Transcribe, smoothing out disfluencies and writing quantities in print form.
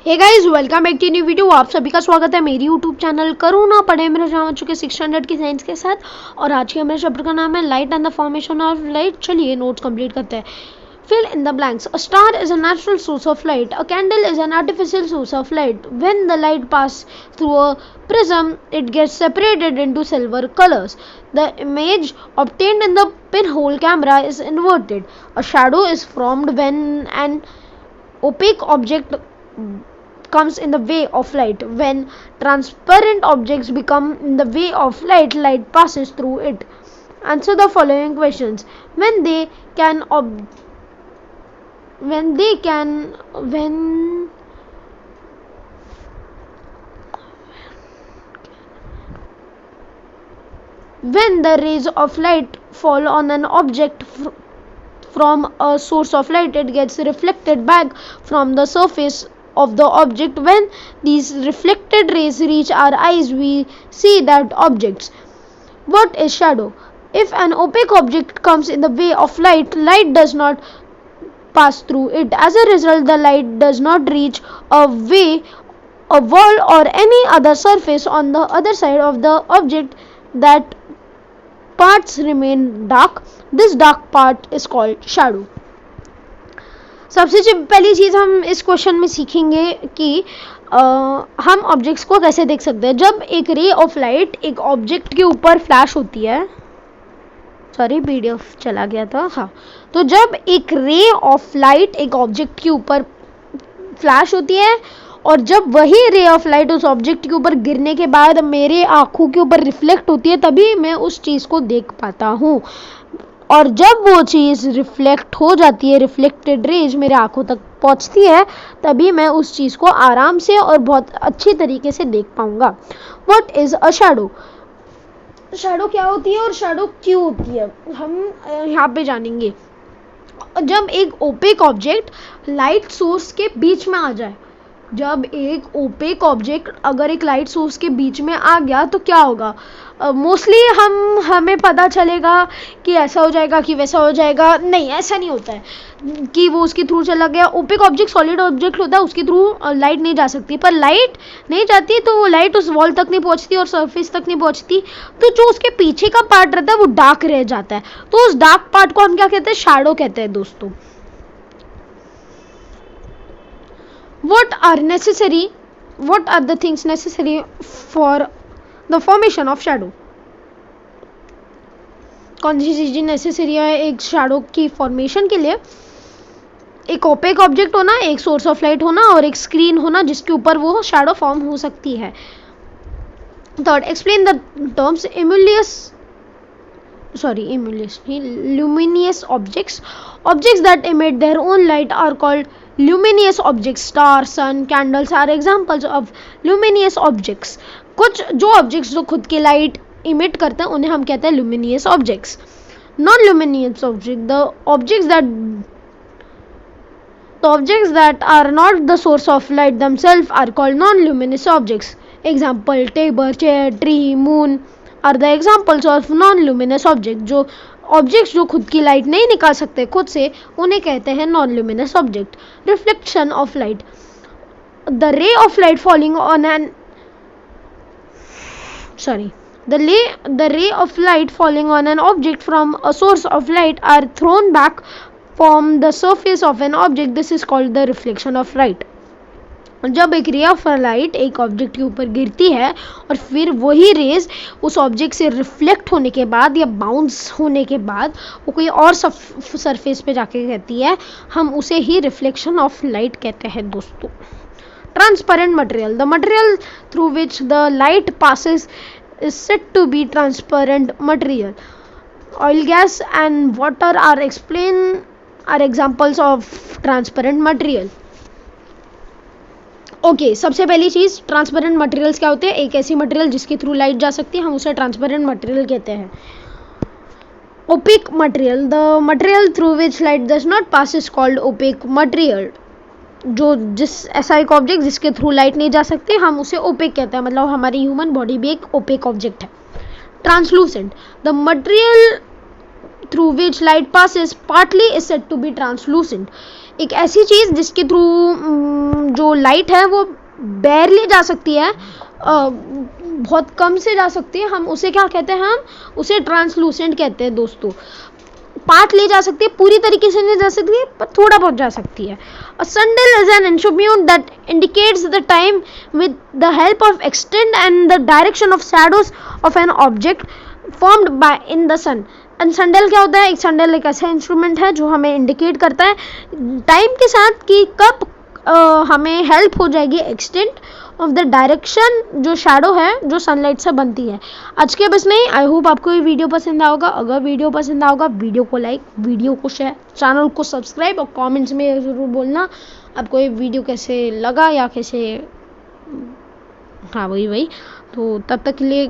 Hey guys, welcome back to new video. आप सभी का स्वागत है मेरी यूट्यूब चैनल करूँ ना पढ़े मेरे जहाँ चुके 600 की साइंस के साथ। और आज के हमारे चैप्टर का नाम है light and the formation of light. चलिए नोट्स कंप्लीट करते हैं। Fill in the blanks. A star is a natural source of light. A candle is an artificial source of light. When the light passes through a prism, it gets separated into silver colors. The image obtained in the pinhole camera is inverted. A shadow is formed when an opaque object comes in the way of light. When transparent objects become in the way of light, light passes through it. Answer the following questions. When the rays of light fall on an object from a source of light, it gets reflected back from the surface of the object. When these reflected rays reach our eyes, we see that objects. What is shadow? If an opaque object comes in the way of light, light does not pass through it. As a result, the light does not reach a wall or any other surface on the other side of the object. That parts remain dark. This dark part is called shadow. सबसे पहली चीज हम इस question में सीखेंगे कि हम objects को कैसे देख सकते हैं। जब एक रे ऑफ लाइट एक ऑब्जेक्ट के ऊपर फ्लैश होती है, सॉरी पीडीएफ चला गया था, हाँ, तो जब एक रे ऑफ लाइट एक ऑब्जेक्ट के ऊपर फ्लैश होती है और जब वही रे ऑफ लाइट उस ऑब्जेक्ट के ऊपर गिरने के बाद मेरे आंखों के ऊपर रिफ्लेक्ट होती है, तभी मैं उस चीज को देख पाता हूँ। और जब वो चीज रिफ्लेक्ट हो जाती है, रिफ्लेक्टेड रेज मेरे आंखों तक पहुंचती है, तभी मैं उस चीज को आराम से और बहुत अच्छी तरीके से देख पाऊंगा। What is a shadow? Shadow क्या होती है और शैडो क्यों होती है, हम यहाँ पे जानेंगे। जब एक ओपेक ऑब्जेक्ट लाइट सोर्स के बीच में आ जाए, जब एक ओपेक ऑब्जेक्ट अगर एक लाइट सोर्स के बीच में आ गया तो क्या होगा? मोस्टली हमें पता चलेगा कि ऐसा हो जाएगा कि वैसा हो जाएगा। नहीं, ऐसा नहीं होता है कि वो उसके थ्रू चला गया। ओपेक ऑब्जेक्ट सॉलिड ऑब्जेक्ट होता है, उसके थ्रू लाइट नहीं जा सकती। पर लाइट नहीं जाती तो वो लाइट उस वॉल तक नहीं पहुंचती और सरफेस तक नहीं पहुंचती, तो जो उसके पीछे का पार्ट रहता है वो डार्क रह जाता है। तो उस डार्क पार्ट को हम क्या कहते हैं? शैडो कहते हैं दोस्तों। What are the things necessary for the formation of shadow? कौन सी चीजें नेसेसरी है एक शैडो की फॉर्मेशन के लिए? एक ओपेक ऑब्जेक्ट होना, एक सोर्स ऑफ लाइट होना और एक स्क्रीन होना जिसके ऊपर वो शैडो फॉर्म हो सकती है। Third, explain the terms luminous objects. Objects that emit their own light are called luminous objects. Star, sun, candles are examples of luminous objects. कुछ जो ऑब्जेक्ट्स जो खुद की लाइट इमिट करते हैं उन्हें हम कहते हैं luminous objects. Non-luminous objects, the objects that are not the source of light themselves are called non-luminous objects. Example, table, chair, tree, moon are the examples of non-luminous objects. जो objects जो खुद की लाइट नहीं निकाल सकते खुद से, उन्हें कहते हैं non luminous object. Reflection of light, the ray of light falling on an the ray of light falling on an object from a source of light are thrown back from the surface of an object. This is called the reflection of light. जब एक ray of light एक object के ऊपर गिरती है और फिर वही रेज उस ऑब्जेक्ट से रिफ्लेक्ट होने के बाद या बाउंस होने के बाद वो कोई और सरफेस पे जाके कहती है, हम उसे ही रिफ्लेक्शन ऑफ लाइट कहते हैं दोस्तों। Transparent material, the material through which the light passes is said to be transparent material. Oil, gas and water are examples of transparent material. Okay, सबसे पहली चीज ट्रांसपेरेंट मटेरियल्स क्या होते हैं? एक ऐसी मटेरियल जिसके थ्रू लाइट जा सकती है, हम उसे ट्रांसपेरेंट मटेरियल कहते हैं। Opaque material, the material through which light does not pass is called opaque material. ऐसा एक ऑब्जेक्ट जिसके थ्रू लाइट नहीं जा सकती, हम उसे ओपेक कहते हैं। मतलब हमारी ह्यूमन बॉडी भी एक ओपेक ऑब्जेक्ट है। Translucent, the material through which light passes partly is said to be translucent. एक ऐसी चीज जिसके थ्रू जो लाइट है वो बैरली जा सकती है, बहुत कम से जा सकती है, हम उसे क्या कहते हैं, हम उसे ट्रांसलूसेंट कहते हैं दोस्तों। पार्ट ले जा सकती है, पूरी तरीके से नहीं जा सकती है, पर थोड़ा बहुत जा सकती है। A sundial is an instrument that indicates the time with the help of extent and the direction of shadows of an object formed by in the sun. And sundial क्या होता है? एक संडेल एक ऐसा इंस्ट्रूमेंट है जो हमें इंडिकेट करता है टाइम के साथ कि कब हमें हेल्प हो जाएगी एक्सटेंट ऑफ द डायरेक्शन जो शैडो है जो सनलाइट से बनती है। आज के बस नहीं, आई होप आपको ये वीडियो पसंद आया होगा। अगर वीडियो पसंद आया होगा, वीडियो को लाइक, वीडियो को शेयर, चैनल को सब्सक्राइब और कमेंट्स में ज़रूर बोलना आपको ये वीडियो कैसे लगा या कैसे, हाँ वही तो तब तक के लिए